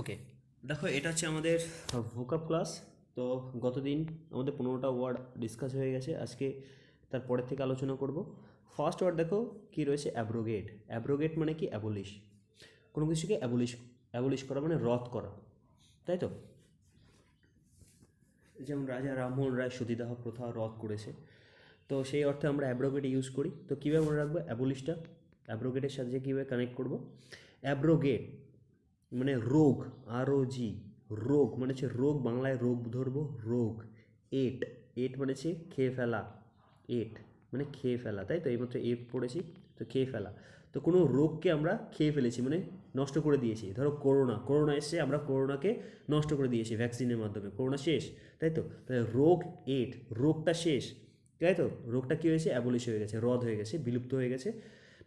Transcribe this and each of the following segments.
ওকে, দেখো এটা হচ্ছে আমাদের ভোকাব ক্লাস। তো গতদিন আমাদের 15টা ওয়ার্ড ডিসকাস হয়ে গেছে, আজকে তার পরের থেকে আলোচনা করব। ফার্স্ট ওয়ার্ড দেখো কি রয়েছে, অ্যাব্রোগেট। অ্যাব্রোগেট মানে কি? অ্যাবলিশ, কোনো কিছুকে অ্যাবলিশ, অ্যাবলিশ করা মানে রদ করা, তাই তো? যেমন রাজা রামমোহন রায় সতীদাহ প্রথা রদ করেছে, তো সেই অর্থে আমরা অ্যাব্রোগেট ইউজ করি। তো কীভাবে মনে রাখবো অ্যাবলিশটা? অ্যাব্রোগেটের সাথে কীভাবে কানেক্ট করব? অ্যাব্রোগেট মানে রোগ, ROG, রোগ মানে হচ্ছে রোগ, বাংলায় রোগ ধরবো, রোগ। এট, এট মানে হচ্ছে খেয়ে ফেলা, এট মানে খেয়ে ফেলা, তাই তো? এইমাত্র এট পড়েছি, তো খেয়ে ফেলা। তো কোনো রোগকে আমরা খেয়ে ফেলেছি মানে নষ্ট করে দিয়েছি। ধরো করোনা, করোনা এসছে, আমরা করোনাকে নষ্ট করে দিয়েছি ভ্যাকসিনের মাধ্যমে, করোনা শেষ, তাই তো? তাহলে রোগ এট, রোগটা শেষ, তাই তো? রোগটা কী হয়েছে? অ্যাবলিশ হয়ে গেছে, রদ হয়ে গেছে, বিলুপ্ত হয়ে গেছে,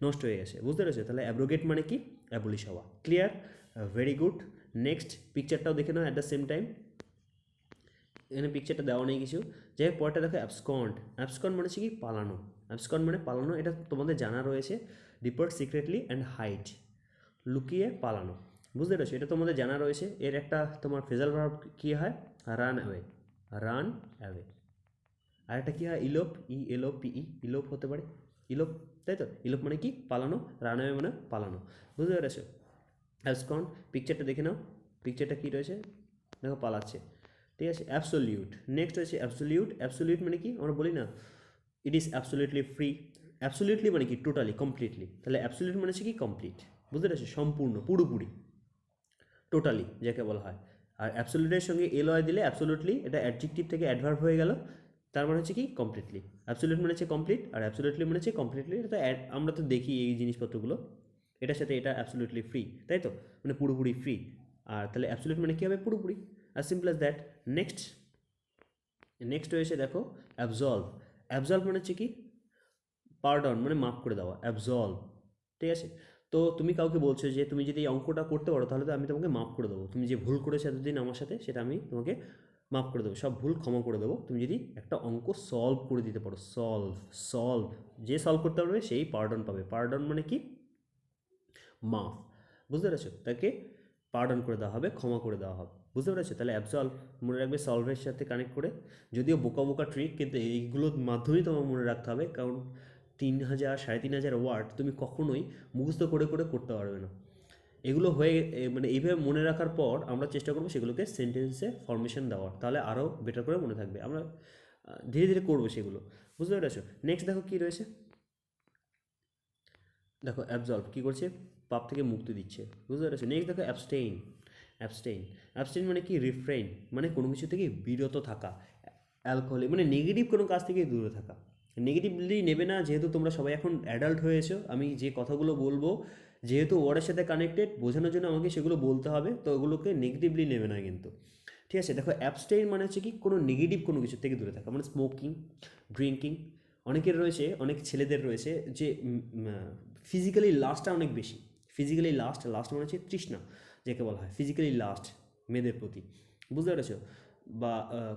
নষ্ট হয়ে গেছে, বুঝতে পেরেছো? তাহলে অ্যাব্রোগেট মানে কি? অ্যাবলিশ হওয়া। ক্লিয়ার? Very good. নেক্সট পিকচারটাও দেখে now at the same time. এখানে পিকচারটা দেওয়া নেই কিছু, যাই হোক পরেরটা দেখো অ্যাবসকন্ড। অ্যাবসকন্ড মানে হচ্ছে কি? পালানো। অ্যাবসকন্ড মানে পালানো, এটা তোমাদের জানা রয়েছে। ডিপার্ট সিক্রেটলি অ্যান্ড হাইড, লুকিয়ে পালানো, বুঝতে পেরেছো? এটা তোমাদের জানা রয়েছে। এর একটা তোমার ফ্রেজাল ভার্ব কী হয়? Run away, run away. আর একটা কী হয়? ইলোপ, ELOPE, ইলোপ হতে পারে, ইলোপ, তাই তো? ইলোপ মানে কি? পালানো, রান অ্যাওয়ে মানে পালানো, বুঝতে পেরেছো? অ্যাবসকন্ড, পিকচারটা দেখে নাও, পিকচারটা কী রয়েছে দেখো, পালাচ্ছে, ঠিক আছে? অ্যাবসোলিউট, নেক্সট হচ্ছে অ্যাবসোলিউট। অ্যাবসোলিউট মানে কি? আমরা বলি না it is absolutely free. Absolutely মানে কি? Totally, completely. তাহলে অ্যাবসোলিউট মানে হচ্ছে কি? কমপ্লিট, বুঝতে পেরেছো? সম্পূর্ণ, পুরোপুরি, টোটালি যাকে বলা হয়। আর অ্যাবসোলিউটের সঙ্গে এলওয়াই দিলে অ্যাবসোলিউটলি, এটা অ্যাডজেক্টিভ থেকে অ্যাডভার্ব হয়ে গেল, তার মানে হচ্ছে কি? কমপ্লিটলি। অ্যাবসোলিউট মানে হচ্ছে কমপ্লিট, আর অ্যাবসোলিউটলি মানে হচ্ছে কমপ্লিটলি। এটা তো আমরা তো দেখি এই জিনিসপত্রগুলো, এটার সাথে এটা অ্যাবসোলিউটলি ফ্রি, তাই তো? মানে পুরোপুরি ফ্রি। আর তাহলে অ্যাবসোলিউট মানে কী হবে? পুরোপুরি, আর simple as that. Next, next হয়েছে দেখো অ্যাবজলভ। অ্যাবজলভ মানে হচ্ছে কি? পার্ডন মানে মাফ করে দেওয়া, অ্যাবজলভ, ঠিক আছে? তো তুমি কাউকে বলছো যে তুমি যদি এই অঙ্কটা করতে পারো তাহলে তো আমি তোমাকে মাফ করে দেবো, তুমি যে ভুল করেছো এতদিন আমার সাথে সেটা আমি তোমাকে মাফ করে দেবো, সব ভুল ক্ষমা করে দেবো, তুমি যদি একটা অঙ্ক সলভ করে দিতে পারো। সলভ, সলভ, যে সলভ করতে পারবে সেই পার্ডন পাবে। পার্ডন মানে কি? মাফ, বুঝতে পেরেছো? তাকে পার্ডন করে দেওয়া হবে, ক্ষমা করে দেওয়া হবে, বুঝতে পেরেছো? তাহলে অ্যাবসলভ মনে রাখবে সলভের সাথে কানেক্ট করে। যদিও বোকা বোকা ট্রিক, কিন্তু এইগুলোর মাধ্যমেই তোমার মনে রাখতে হবে, কারণ 3000 3500 ওয়ার্ড তুমি কখনোই মুখস্থ করে করে করতে পারবে না। এগুলো হয়ে মানে এইভাবে মনে রাখার পর আমরা চেষ্টা করবো সেগুলোকে সেন্টেন্সে ফরমেশন দেওয়ার, তাহলে আরও বেটার করে মনে থাকবে। আমরা ধীরে ধীরে করবো সেগুলো, বুঝতে পেরেছো? নেক্সট দেখো কী রয়েছে, দেখো অ্যাবজলভ কী করছে? পাপ থেকে মুক্তি দিচ্ছে, বুঝতে পেরেছো? নেক্সট দেখো অ্যাবস্টেইন। অ্যাবস্টেইন, অ্যাবস্টেইন মানে কি? রিফ্রেইন, মানে কোনো কিছু থেকে বিরত থাকা। অ্যালকোহলিক মানে নেগেটিভ কোনো কাজ থেকে দূরে থাকা। নেগেটিভলি নেবে না, যেহেতু তোমরা সবাই এখন অ্যাডাল্ট হয়েছো, আমি যে কথাগুলো বলবো যেহেতু ওয়ার্ডের সাথে কানেক্টেড, বোঝানোর জন্য আমাকে সেগুলো বলতে হবে, তো ওগুলোকে নেগেটিভলি নেবে না কিন্তু, ঠিক আছে? দেখো অ্যাবস্টেইন মানে হচ্ছে কি? কোনো নেগেটিভ কোনো কিছু থেকে দূরে থাকা, মানে স্মোকিং, ড্রিঙ্কিং। অনেকের রয়েছে, অনেক ছেলেদের রয়েছে যে ফিজিক্যালি লাস্টটা অনেক বেশি। ফিজিক্যালি লাস্ট, লাস্ট মানে হচ্ছে তৃষ্ণা যাকে বলা হয়, ফিজিক্যালি লাস্ট মেয়েদের প্রতি, বুঝতে পেরেছো? বা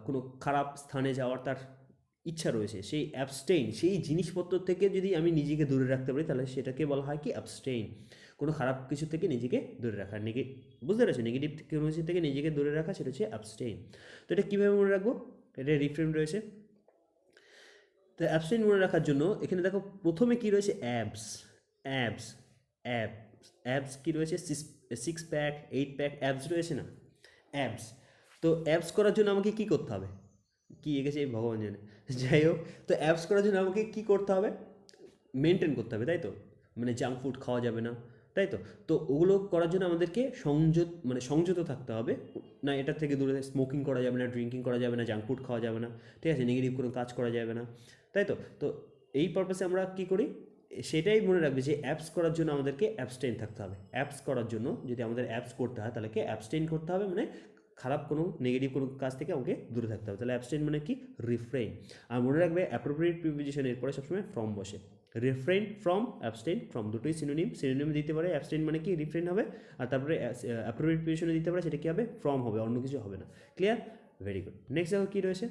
কোনো খারাপ স্থানে যাওয়ার তার ইচ্ছা রয়েছে, সেই অ্যাবস্টেইন, সেই জিনিসপত্র থেকে যদি আমি নিজেকে দূরে রাখতে পারি তাহলে সেটাকে বলা হয় কি? অ্যাবস্টেইন। কোনো খারাপ কিছু থেকে নিজেকে দূরে রাখা, বুঝতে পেরেছো? নেগেটিভ কোনো কিছু থেকে নিজেকে দূরে রাখা, সেটা হচ্ছে অ্যাবস্টেইন। তো এটা কীভাবে মনে রাখবো? এটা রিফ্রেম রয়েছে। তো অ্যাবস্টেইন মনে রাখার জন্য এখানে দেখো প্রথমে কি রয়েছে? অ্যাবস, অ্যাবস, অ্যাবস, অ্যাবস কী রয়েছে? 6 প্যাক 8 প্যাক অ্যাবস রয়েছে না? অ্যাবস। তো অ্যাবস করার জন্য আমাকে কী করতে হবে? কী এঁকেছে এই ভগবান জানে, যাই হোক। তো অ্যাবস করার জন্য আমাকে কী করতে হবে? মেনটেন করতে হবে, তাই তো? মানে জাঙ্ক ফুড খাওয়া যাবে না, তাই তো? তো ওগুলো করার জন্য আমাদেরকে মানে সংযত থাকতে হবে। না এটার থেকে দূরে, স্মোকিং করা যাবে না, ড্রিঙ্কিং করা যাবে না, জাঙ্ক ফুড খাওয়া যাবে না, ঠিক আছে? নেগেটিভ কোনো কাজ করা যাবে না, তাই তো? তো এই পারপাসে আমরা কী করি? সেটাই মনে রাখবে যে অ্যাপস করার জন্য আমাদেরকে অ্যাবস্টেইন থাকতে হবে। অ্যাপস করার জন্য যদি আমাদের অ্যাপস করতে হয় তাহলে কি? অ্যাবস্টেইন করতে হবে, মানে খারাপ কোনো নেগেটিভ কোনো কাজ থেকে আমাকে দূরে থাকতে হবে। তাহলে অ্যাবস্টেইন মানে কি? রিফ্রেইন। আর মনে রাখবে অ্যাপ্রোপ্রিয়েট প্রিপোজিশন এরপরে সবসময় ফ্রম বসে। রিফ্রেইন ফ্রম, অ্যাবস্টেইন ফ্রম, দুটোই সিনোনিম। সিনোনিম দিতে পারে অ্যাবস্টেইন মানে কি? রিফ্রেইন হবে। আর তারপরে অ্যাপ্রোপ্রিয়েট প্রিপোজিশনে দিতে পারে, সেটা কী হবে? ফ্রম হবে, অন্য কিছু হবে না। ক্লিয়ার? Very good. নেক্সট দেখো কী রয়েছে,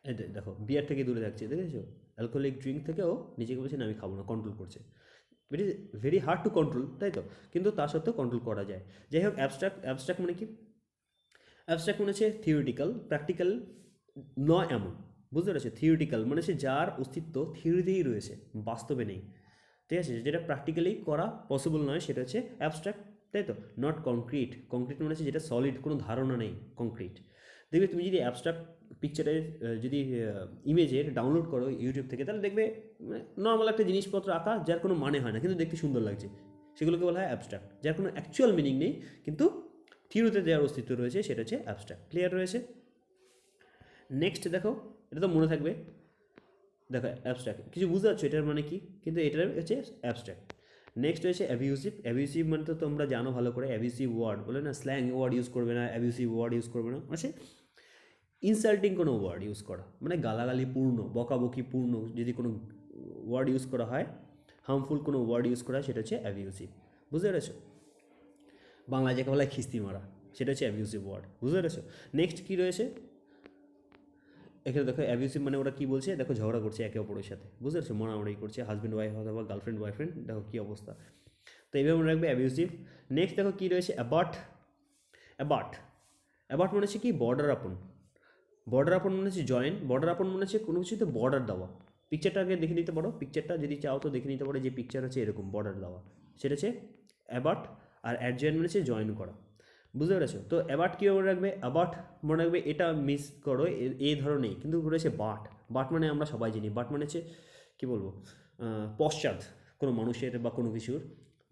এই দেখো বিয়ার থেকে দূরে থাকছে, দেখেছো? অ্যালকোহলিক ড্রিঙ্ক থেকেও নিজেকে বলছে না আমি খাবো না, কন্ট্রোল করছে। It is very hard to control, তাই তো, কিন্তু তা সত্ত্বেও কন্ট্রোল করা যায়। যাই হোক, অ্যাবস্ট্রাক্ট মানে কি? অ্যাবস্ট্রাক্ট মানে হচ্ছে থিওরিটিক্যাল, প্র্যাকটিক্যাল নয় এমন, বুঝতে পেরেছো? থিওরিটিক্যাল মানে হচ্ছে যার অস্তিত্ব থিওরিতেই রয়েছে, বাস্তবে নেই, ঠিক আছে, যেটা প্র্যাকটিক্যালি করা পসিবল নয় সেটা হচ্ছে অ্যাবস্ট্রাক্ট, তাই তো। নট কংক্রিট, কংক্রিট মানে হচ্ছে যেটা সলিড, কোনো ধারণা নেই, কংক্রিট। দেখবে তুমি যদি অ্যাবস্ট্রাক্ট পিকচারের যদি ইমেজের ডাউনলোড করো ইউটিউব থেকে, তাহলে দেখবে নর্মাল একটা জিনিসপত্র আঁকা যার কোনো মানে হয় না, কিন্তু দেখতে সুন্দর লাগছে, সেগুলোকে বলা হয় অ্যাবস্ট্রাক্ট, যার কোনো অ্যাকচুয়াল মিনিং নেই, কিন্তু থিওরিতে যার অস্তিত্ব রয়েছে সেটা হচ্ছে অ্যাবস্ট্রাক্ট। ক্লিয়ার রয়েছে? নেক্সট দেখো, এটা তো মনে থাকবে, দেখো অ্যাবস্ট্রাক্ট কিছু বুঝতে পারছো এটার মানে কি, কিন্তু এটার হচ্ছে অ্যাবস্ট্রাক্ট। নেক্সট হয়েছে অ্যাবিউসিভ। অ্যাবিউসিভ মানে তো তোমরা জানো ভালো করে, অ্যাবিউসিভ ওয়ার্ড বলে না, স্ল্যাং ওয়ার্ড ইউজ করবে না, অ্যাবিউসিভ ওয়ার্ড ইউজ করবে না, মানে ইনসাল্টিং কোনো ওয়ার্ড ইউজ করা, মানে গালাগালি পূর্ণ, বকাবকি পূর্ণ যদি কোনো ওয়ার্ড ইউজ করা হয়, হার্মফুল কোনো ওয়ার্ড ইউজ করা হয়, সেটা হচ্ছে অ্যাবিউসিভ। বুঝতে পেরেছো? বাংলায় যাকে বলা হয় খিস্তি মারা, সেটা হচ্ছে অ্যাবিউসিভ ওয়ার্ড। বুঝতে পেরেছো? নেক্সট কী রয়েছে এখানে দেখো, অ্যাবিউসিভ মানে ওরা কী বলছে, দেখো ঝগড়া করছে একে অপরের সাথে, বুঝতে পারছো, মারামারি করছে, হাজব্যান্ড ওয়াইফ অথবা গার্লফ্রেন্ড বয়ফ্রেন্ড, দেখো কী অবস্থা। তো এইভাবে মনে রাখবে অ্যাবিউসিভ। নেক্সট দেখো কী রয়েছে, অ্যাবার্ট। অ্যাবার্ট অ্যাবার্ট মানে হচ্ছে কি, বর্ডার আপন। বর্ডার আপন মানে হচ্ছে জয়েন, বর্ডার আপন মানে হচ্ছে কোনো কিছুতে বর্ডার দেওয়া। পিকচারটা আগে দেখে নিতে পারো, পিকচারটা যদি চাও তো দেখে নিতে পারো, যে পিকচার হচ্ছে এরকম বর্ডার দেওয়া, সেটা হচ্ছে অ্যাবার্ট। আর অ্যাডজয়েন মানে হচ্ছে জয়েন করা। বুঝতে পেরেছো? তো অ্যাবার্ট কী মনে রাখবে, অ্যাবার্ট মনে রাখবে, এটা মিস করো, এই ধরনের কিন্তু রয়েছে বাট। বাট মানে আমরা সবাই জানি, বাট মানে হচ্ছে কী বলবো, পশ্চাৎ কোনো মানুষের বা কোনো কিছুর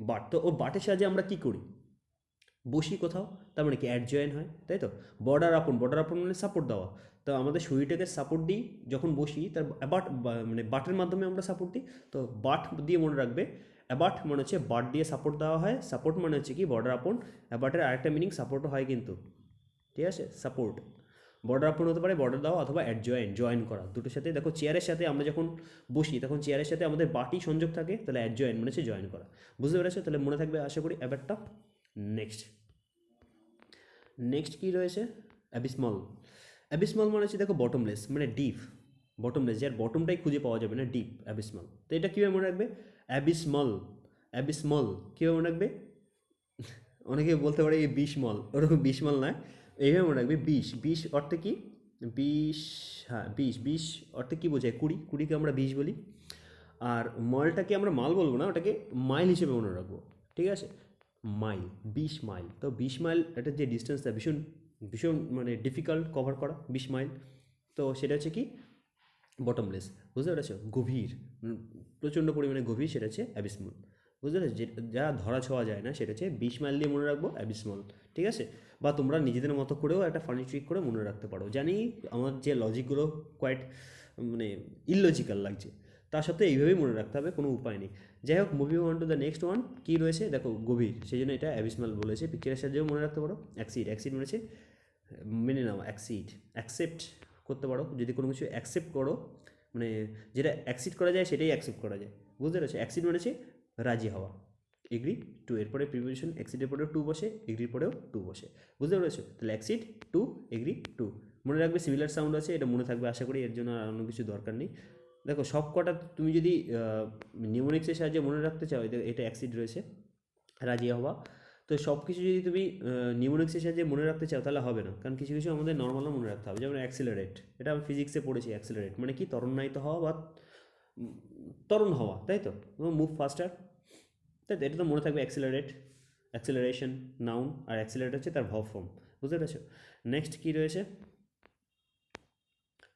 বাট। তো ও বাটের সাহায্যে আমরা কী করি, বসি কোথাও, তার মানে কি অ্যাডজয়েন হয়, তাই তো। বর্ডার আপন, বর্ডার আপন মানে সাপোর্ট দেওয়া। তো আমাদের শরীরটাকে সাপোর্ট দিই যখন বসি, তার অ্যাবাট মানে বাটের মাধ্যমে আমরা সাপোর্ট দিই। তো বাট দিয়ে মনে রাখবে, অ্যাবাট মানে হচ্ছে বাট দিয়ে সাপোর্ট দেওয়া হয়, সাপোর্ট মানে হচ্ছে কি বর্ডার আপন। অ্যাবাটের আরেকটা মিনিং সাপোর্টও হয় কিন্তু, ঠিক আছে, সাপোর্ট। বর্ডার আপন হতে পারে বর্ডার দেওয়া অথবা অ্যাডজয়েন, জয়েন করা, দুটোর সাথে। দেখো চেয়ারের সাথে আমরা যখন বসি তখন চেয়ারের সাথে আমাদের বাটি সংযোগ থাকে, তাহলে অ্যাডজয়েন মানে হচ্ছে জয়েন করা। বুঝতে পেরেছো? তাহলে মনে থাকবে আশা করি অ্যাবারটা। নেক্সট নেক্সট কী রয়েছে, অ্যাবিসমল। অ্যাবিসমল মানে হচ্ছে দেখো বটমলেস, মানে ডিপ, বটমলেস, যার বটমটাই খুঁজে পাওয়া যাবে না, ডিপ, অ্যাবিসমল। তো এটা কীভাবে মনে রাখবে, অ্যাবিসমল। অ্যাবিসমল কীভাবে মনে রাখবে, অনেকে বলতে পারে এই বিশমল, ওরকম বিশমল নয়, এইভাবে মনে রাখবে। বিশ, বিশ অর্থে কি, বিশ, হ্যাঁ বিশ, বিশ অর্থে কী বোঝায়, কুড়ি, কুড়িকে আমরা বিশ বলি। আর মলটাকে আমরা মাল বলবো না, ওটাকে মাইল হিসেবে মনে রাখবো, ঠিক আছে, মাইল, 20 মাইল। তো 20 মাইল এটার যে ডিস্টেন্সটা ভীষণ ভীষণ মানে ডিফিকাল্ট কভার করা, 20 মাইল। তো সেটা হচ্ছে কি বটমলেস। বুঝতে পেরেছো? গভীর, প্রচণ্ড পরিমাণে গভীর, সেটা হচ্ছে অ্যাবিসমল। বুঝতে পেরেছো? যে যা ধরা ছোঁয়া যায় না, সেটা হচ্ছে 20 মাইল দিয়ে মনে রাখবো, অ্যাবিসমল, ঠিক আছে। বা তোমরা নিজেদের মতো করেও একটা ফানি ট্রিক করে মনে রাখতে পারো। জানি আমার যে লজিকগুলো কোয়াইট মানে ইললজিক্যাল লাগছে, তা সত্ত্বেও এইভাবেই মনে রাখতে হবে, কোনো উপায় নেই। যাই হোক, move on to the next one, কী রয়েছে দেখো, গভীর, সেই জন্য এটা অ্যাবিসমাল বলেছে। পিকচারের সাহায্যেও মনে রাখতে পারো। অ্যাক্সিড, অ্যাক্সিড মানে মেনে নাও, অ্যাক্সিড, অ্যাকসেপ্ট করতে পারো, যদি কোনো কিছু অ্যাকসেপ্ট করো, মানে যেটা অ্যাকসিড করা যায় সেটাই অ্যাকসেপ্ট করা যায়। বুঝতে পেরেছো? অ্যাক্সিড মানে রাজি হওয়া। এগ্রি টু, এরপরে প্রিপোজিশন অ্যাক্সিডের পরেও টু বসে, এগ্রির পরেও টু বসে। বুঝতে পেরেছো? তাহলে অ্যাক্সিড টু, এগ্রি টু, মনে রাখবে। সিমিলার সাউন্ড আছে, এটা মনে থাকবে আশা করি, এর জন্য আর অন্য কিছু দরকার নেই। দেখো সব কটা তুমি যদি নিউমোনিক্সের সাহায্যে মনে রাখতে চাও, এটা অ্যাক্সিড রয়েছে, রাজি হওয়া। তো সব কিছু যদি তুমি নিউমোনিক্সের সাহায্যে মনে রাখতে চাও তাহলে হবে না, কারণ কিছু কিছু আমাদের নর্মালও মনে রাখতে হবে। যেমন অ্যাক্সিলারেট, এটা আমি ফিজিক্সে পড়েছি। অ্যাক্সিলারেট মানে কি, ত্বরণায়িত হওয়া বা ত্বরণ হওয়া, তাই তো, মুভ ফাস্টার, তাই তো, এটা তো মনে থাকবে। অ্যাক্সিলারেট, অ্যাক্সিলারেশন নাউন, আর অ্যাক্সিলারেট হচ্ছে তার ভার্ব ফর্ম। বুঝতে পেরেছো? নেক্সট কী রয়েছে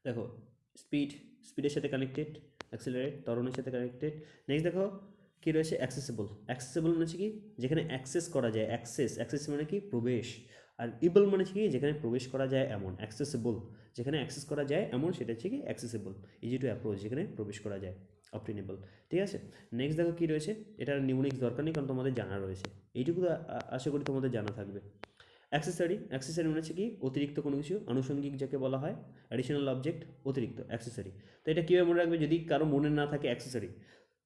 দেখো, স্পিড, স্পিডের সাথে কানেক্টেড, অ্যাক্সিলারেট ত্বরণের সাথে কানেক্টেড। নেক্সট দেখো কী রয়েছে, অ্যাক্সেসিবল। অ্যাক্সেসিবল মানে কি, যেখানে অ্যাক্সেস করা যায়, অ্যাক্সেস, অ্যাক্সেস মানে কি প্রবেশ। আর ইবল মানে কি, যেখানে প্রবেশ করা যায় এমন। অ্যাক্সেসিবল যেখানে অ্যাক্সেস করা যায় এমন, সেটা হচ্ছে কি অ্যাক্সেসিবল। ইজি টু অ্যাপ্রোচ, যেখানে প্রবেশ করা যায়, অবটেনেবল। ঠিক আছে। নেক্সট দেখো কী রয়েছে, এটার নিউমোনিক্স দরকার নেই কারণ তোমাদের জানা রয়েছে, এইটুকু আশা করি তোমাদের জানা থাকবে। অ্যাক্সেসরি, অ্যাক্সেসরি মানে হচ্ছে কি অতিরিক্ত কোনো কিছু, আনুষঙ্গিক যাকে বলা হয়, অ্যাডিশনাল অবজেক্ট, অতিরিক্ত অ্যাক্সেসরি। তো এটা কীভাবে মনে রাখবে, যদি কারো মনে না থাকে অ্যাক্সেসরি,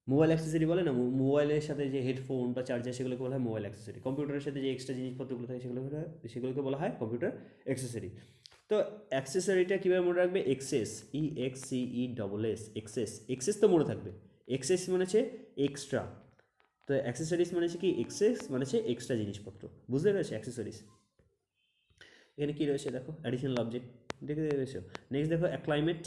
মোবাইল অ্যাক্সেসরি বলে না, মোবাইলের সাথে যে হেডফোন বা চার্জার, সেগুলোকে বলা হয় মোবাইল অ্যাক্সেসরি। কম্পিউটারের সাথে যে এক্সট্রা জিনিসপত্রগুলো থাকে সেগুলোকে বলা হয় কম্পিউটার অ্যাক্সেসরি। তো অ্যাক্সেসরিটা কীভাবে মনে রাখবে, এক্সেস, EXCESS, এক্সেস, এক্সেস তো মনে থাকবে। এক্সেস মানে হচ্ছে এক্সট্রা, তো অ্যাক্সেসরিজ মানে হচ্ছে কি এক্সেস মানে হচ্ছে এক্সট্রা জিনিসপত্র, বুঝতে পেরেছো অ্যাক্সেসরিজ। এখানে কী রয়েছে দেখো, অ্যাডিশনাল অবজেক্ট, দেখে পেয়েছো। নেক্সট দেখো অ্যাক্লাইমেট।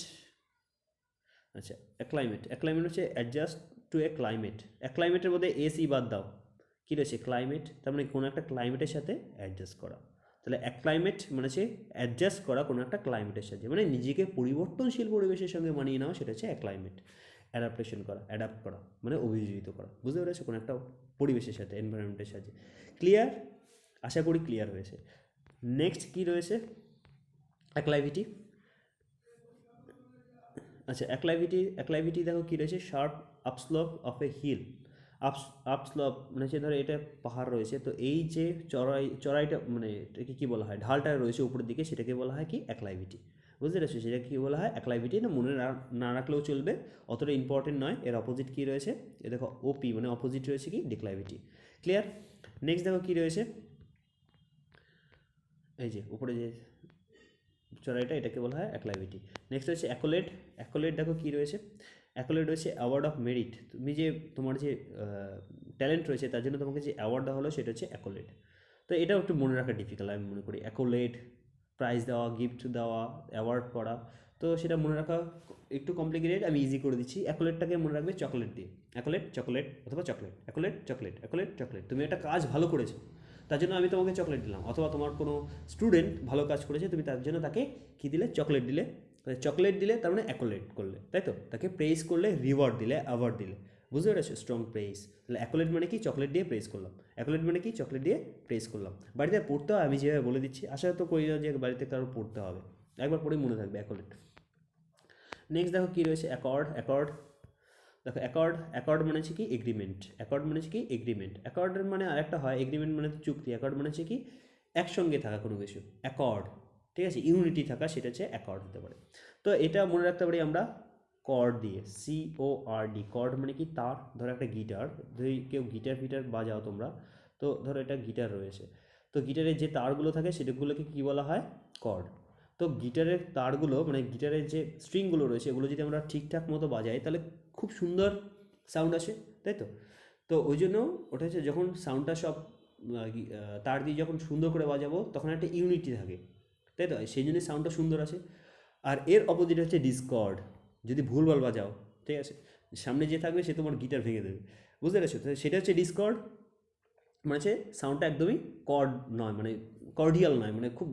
আচ্ছা অ্যাক্লাইমেট হচ্ছে অ্যাডজাস্ট টু এ ক্লাইমেট। অ্যাক্লাইমেটের মধ্যে এসি বাদ দাও, কী রয়েছে ক্লাইমেট, তার মানে কোনো একটা ক্লাইমেটের সাথে অ্যাডজাস্ট করা। তাহলে অ্যাক্লাইমেট মানে হচ্ছে অ্যাডজাস্ট করা কোনো একটা ক্লাইমেটের সাথে, মানে নিজেকে পরিবর্তনশীল পরিবেশের সঙ্গে মানিয়ে নেওয়া, সেটা হচ্ছে অ্যাক্লাইমেট। অ্যাডাপ্টেশন করা, অ্যাডাপ্ট করা মানে অভিযোজিত করা, বুঝতে পেরেছো, কোনো একটা পরিবেশের সাথে, এনভায়রনমেন্টের সাথে। ক্লিয়ার? আশা করি ক্লিয়ার হয়েছে। নেক্সট কী রয়েছে, অ্যাক্লাইভিটি। আচ্ছা অ্যাক্লাইভিটি দেখো কী রয়েছে, শার্প আপস্লপ অফ এ হিল। আপস্লপ মানে হচ্ছে ধরো এটা পাহাড় রয়েছে, তো এই যে চড়াইটা মানে এটাকে কী বলা হয়, ঢালটা রয়েছে উপরের দিকে, সেটাকে বলা হয় কি অ্যাক্লাইভিটি, বুঝতে পেরেছো। সেটা কী বলা হয় অ্যাক্লাইভিটি, না মনে না রাখলেও চলবে, অতটা ইম্পর্টেন্ট নয়। এর অপোজিট কী রয়েছে, এ দেখো ওপি মানে অপোজিট রয়েছে কি ডিক্লাইভিটি। ক্লিয়ার? নেক্সট দেখো কী রয়েছে, এই যে উপরে যে চড়াইটা, এটাকে বলা হয় অ্যাক্লাইভিটি। নেক্সট হচ্ছে অ্যাকোলেড। অ্যাকোলেড দেখো কী রয়েছে, অ্যাকোলেড রয়েছে অ্যাওয়ার্ড অফ মেরিট। তুমি যে তোমার যে ট্যালেন্ট রয়েছে তার জন্য তোমাকে যে অ্যাওয়ার্ড দেওয়া হলো সেটা হচ্ছে অ্যাকোলেড। তো এটাও একটু মনে রাখা ডিফিকাল্ট আমি মনে করি। অ্যাকোলেড, প্রাইজ দেওয়া, গিফট দেওয়া, অ্যাওয়ার্ড করা, তো সেটা মনে রাখা একটু কমপ্লিকেটেড, আমি ইজি করে দিচ্ছি। অ্যাকোলেটটাকে মনে রাখবে চকলেট দিয়ে, অ্যাকোলেট চকলেট অথবা chocolate, accolade chocolate, accolade chocolate. তুমি একটা কাজ ভালো করেছো তার জন্য আমি তোমাকে চকলেট দিলাম, অথবা তোমার কোনো স্টুডেন্ট ভালো কাজ করেছে, তুমি তার জন্য তাকে কী দিলে, চকলেট দিলে। চকলেট দিলে তার মানে অ্যাকোলেট করলে, তাই তো, তাকে প্রেইজ করলে, রিওয়ার্ড দিলে, অ্যাওয়ার্ড দিলে, বুঝতে পেরেছো, স্ট্রং প্রেইজ। তাহলে অ্যাকোলেট মানে কি, চকলেট দিয়ে প্রেইজ করলাম। অ্যাকোলেট মানে কি, চকলেট দিয়ে প্রেইজ করলাম। বাড়িতে পড়তে হয়, আমি যেভাবে বলে দিচ্ছি, আশা তো করি না যে বাড়িতে কারো পড়তে হবে, একবার পড়েই মনে থাকবে অ্যাকোলেট। নেক্সট দেখো কী রয়েছে, অ্যাকর্ড। অ্যাকর্ড দেখো অ্যাকর্ড মানে হচ্ছে কি এগ্রিমেন্ট। অ্যাকর্ড মানে হচ্ছে কি এগ্রিমেন্ট। অ্যাকর্ডের মানে আরেকটা হয়, এগ্রিমেন্ট মানে চুক্তি, অ্যাকর্ড মানে হচ্ছে কি একসঙ্গে থাকা কোনো কিছু, অ্যাকর্ড, ঠিক আছে, ইউনিটি থাকা, সেটা হচ্ছে অ্যাকর্ড হতে পারে। তো এটা মনে রাখতে পারি আমরা কর্ড দিয়ে, CORD। কর্ড মানে কি তার, ধরো একটা গিটার, যদি কেউ গিটার ফিটার বাজাও তোমরা, তো ধরো এটা গিটার রয়েছে, তো গিটারের যে তারগুলো থাকে সেগুলোকে কী বলা হয়, কর্ড। তো গিটারের তারগুলো মানে গিটারের যে স্ট্রিংগুলো রয়েছে এগুলো যদি আমরা ঠিকঠাক মতো বাজাই তাহলে খুব সুন্দর সাউন্ড আসে, তাই তো। তো ওই জন্য ওটা হচ্ছে যখন সাউন্ডটা সব তার দিয়ে যখন সুন্দর করে বাজাবো তখন একটা ইউনিটি থাকে, তাই তো, সেই জন্য সাউন্ডটা সুন্দর আসে। আর এর অপোজিট হচ্ছে ডিসকর্ড, যদি ভুলভাল বাজাও, ঠিক আছে, সামনে যে থাকবে সে তোমার গিটার ভেঙে দেবে, বুঝতে পেরেছো। তো সেটা হচ্ছে ডিসকর্ড, মানে হচ্ছে সাউন্ডটা একদমই কর্ড নয়, মানে কর্ডিয়াল নয়, মানে খুব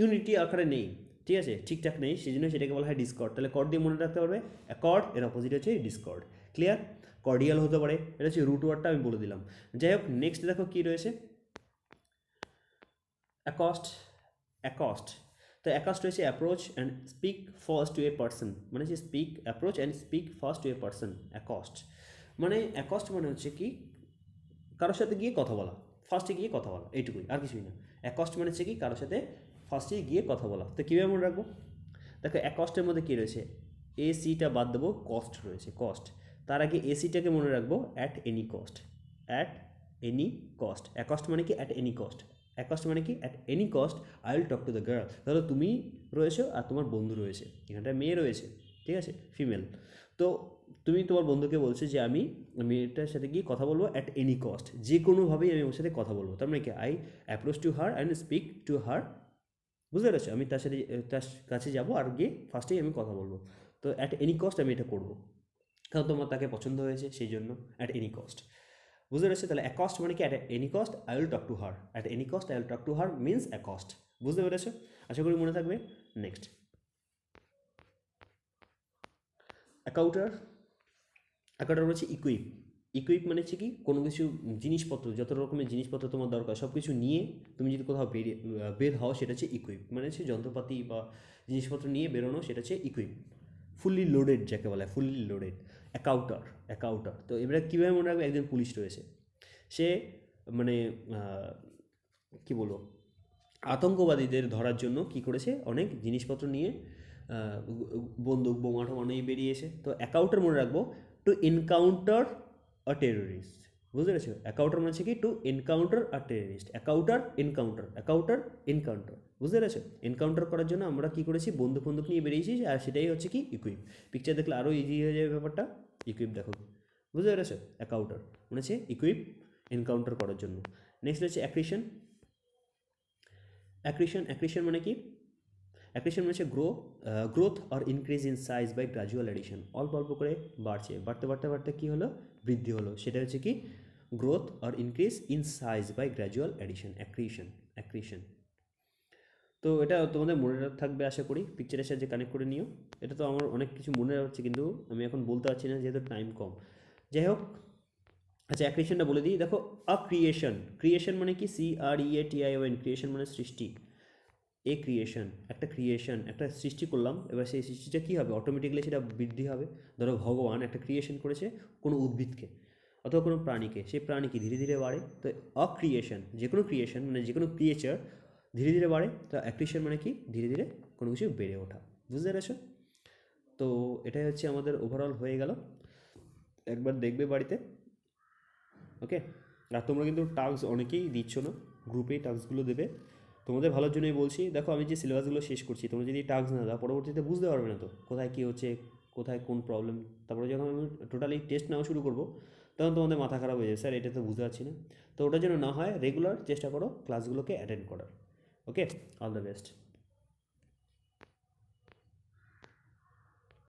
ইউনিটি আকারে নেই, ঠিক আছে, ঠিকঠাক নেই, সেই জন্য সেটাকে বলা হয় ডিসকর্ড। তাহলে কর্ড দিয়ে মনে রাখতে পারবে অ্যাকর্ড, এর অপোজিট হচ্ছে ডিসকর্ড। ক্লিয়ার? কর্ডিয়াল হতে পারে, এটা হচ্ছে রুট ওয়ার্ডটা আমি বলে দিলাম। যাই হোক, নেক্সট দেখো কী রয়েছে, অ্যাকস্ট। অ্যাকস্ট তো অ্যাকস্ট রয়েছে approach and speak first to a person, মানে হচ্ছে speak, approach and speak first to a person. Accost মানে হচ্ছে কি কারোর সাথে গিয়ে কথা বলা, ফার্স্টে গিয়ে কথা বলা, এইটুকুই, আর কিছুই না। অ্যাকস্ট মানে হচ্ছে কি কারোর সাথে ফার্স্টে গিয়ে কথা বলা। তো কীভাবে মনে রাখবো, দেখো অ্যাকস্টের মধ্যে কী রয়েছে, এসিটা বাদ দেবো, কস্ট রয়েছে, কস্ট। তার আগে এসিটাকে মনে রাখবো at any cost, at any cost. Accost মানে কি অ্যাট এনি কস্ট, অ্যাকস্ট মানে কি at any cost I will talk to the girl. তাহলে তুমি রয়েছো আর তোমার বন্ধু রয়েছে, এখানটায় মেয়ে রয়েছে, ঠিক আছে, ফিমেল। তো তুমি তোমার বন্ধুকে বলছো যে আমি মেয়েটার সাথে গিয়ে কথা বলবো অ্যাট এনি কস্ট, যে কোনোভাবেই আমি ওর সাথে কথা বলবো। তার মানে কি I approach to her and speak to her, বুঝতে পেরেছো, আমি তার সাথে তার কাছে যাবো আর গিয়ে ফার্স্টেই আমি কথা বলবো। তো অ্যাট এনি কস্ট আমি এটা করবো, কারণ তোমার তাকে পছন্দ হয়েছে সেই জন্য অ্যাট এনি কস্ট, বুঝতে পেরেছো। তাহলে অ্যাকস্ট মানে কি at any cost I will talk to her, at any cost I will talk to her means accost, বুঝতে পেরেছো, আশা করি মনে থাকবে। নেক্সট অ্যাকাউন্টার। অ্যাকাউন্টার হচ্ছে ইকুইপ। ইকুইপ মানে হচ্ছে কি কোনো কিছু জিনিসপত্র, যত রকমের জিনিসপত্র তোমার দরকার সব কিছু নিয়ে তুমি যদি কোথাও বের হও, সেটা হচ্ছে ইকুইপ, মানে হচ্ছে যন্ত্রপাতি বা জিনিসপত্র নিয়ে বেরোনো, সেটা হচ্ছে ইকুইপ। ফুললি লোডেড যাকে বলা হয়, ফুললি লোডেড। অ্যাকাউন্টার। অ্যাকাউন্টার তো এবারে কীভাবে মনে রাখবে, একজন পুলিশ রয়েছে, সে মানে কী বলবো, আতঙ্কবাদীদের ধরার জন্য কি করেছে, অনেক জিনিসপত্র নিয়ে বন্দুক বোমা টোমা নিয়ে বেরিয়েছে। তো অ্যাকাউন্টার মনে রাখবো টু এনকাউন্টার আ টেরোরিস্ট, বুঝতে পেরেছো। অ্যাকাউন্টার মানে হচ্ছে কি to encounter a terrorist, accounter encounter, accounter encounter, বুঝতে পেরেছো। এনকাউন্টার করার জন্য আমরা কী করেছি, বন্দুক ফন্দুক নিয়ে বেরিয়েছি, আর সেটাই হচ্ছে কি ইকুইপ। পিকচার দেখলে আরও ইজি হয়ে যাবে ব্যাপারটা। ইকুইপ দেখো বুঝতে পেরেছো? অ্যাকাউন্টার মানে হচ্ছে ইকুইপ এনকাউন্টার করার জন্য। নেক্সট হচ্ছে অ্যাক্রিশন। অ্যাক্রিশন মানে কি? অ্যাক্রিশন মানে হচ্ছে growth or increase in size by gradual addition, অল্প অল্প করে বাড়ছে, বাড়তে বাড়তে বাড়তে কী হলো, বৃদ্ধি হলো, সেটা হচ্ছে কি growth or increase in size by gradual addition, accretion. তো এটা তোমাদের মনে থাকবে আশা করি, পিকচারের সাহায্যে কানেক্ট করে নিও। এটা তো আমার অনেক কিছু মনে রাখছে কিন্তু আমি এখন বলতে পারছি না যেহেতু টাইম কম। যাই হোক, আচ্ছা অ্যাক্রিশনটা বলে দিই। দেখো, ক্রিয়েশন মানে কি? CREATION, ক্রিয়েশন মানে সৃষ্টি। ক্রিয়েশন একটা সৃষ্টি করলাম, এবার সেই সৃষ্টিটা কী হবে, অটোমেটিক্যালি সেটা বৃদ্ধি হবে। ধরো ভগবান একটা ক্রিয়েশন করেছে কোনো উদ্ভিদকে অথবা কোনো প্রাণীকে, সেই প্রাণী কি ধীরে ধীরে বাড়ে। তো যে কোনো ক্রিয়েশন মানে যে কোনো ক্রিয়েচার ধীরে ধীরে বাড়ে। তো অ্যাক্রিশন মানে কি? ধীরে ধীরে কোনো কিছু বেড়ে ওঠা। বুঝতে পেরেছো? তো এটাই হচ্ছে আমাদের ওভারঅল হয়ে গেল, একবার দেখবে বাড়িতে। ওকে, আর তোমরা কিন্তু টাস্ক অনেকেই দিচ্ছ না, গ্রুপেই টাস্কগুলো দেবে, তোমাদের ভালোর জন্যই বলছি। দেখো আমি যে সিলেবাসগুলো শেষ করছি, তোমরা যদি টাস্ক না দাও পরবর্তীতে বুঝতে পারবে না তো কোথায় কী হচ্ছে, কোথায় কোন প্রবলেম। তারপরে যখন আমি টোটালি টেস্ট নেওয়া শুরু করবো তখন তোমাদের মাথা খারাপ হয়ে যাবে, স্যার এটা তো বুঝতে পারছি না। তো ওটার জন্য না হয় রেগুলার চেষ্টা করো ক্লাসগুলোকে অ্যাটেন্ড করার। ওকে, অল দ্য বেস্ট।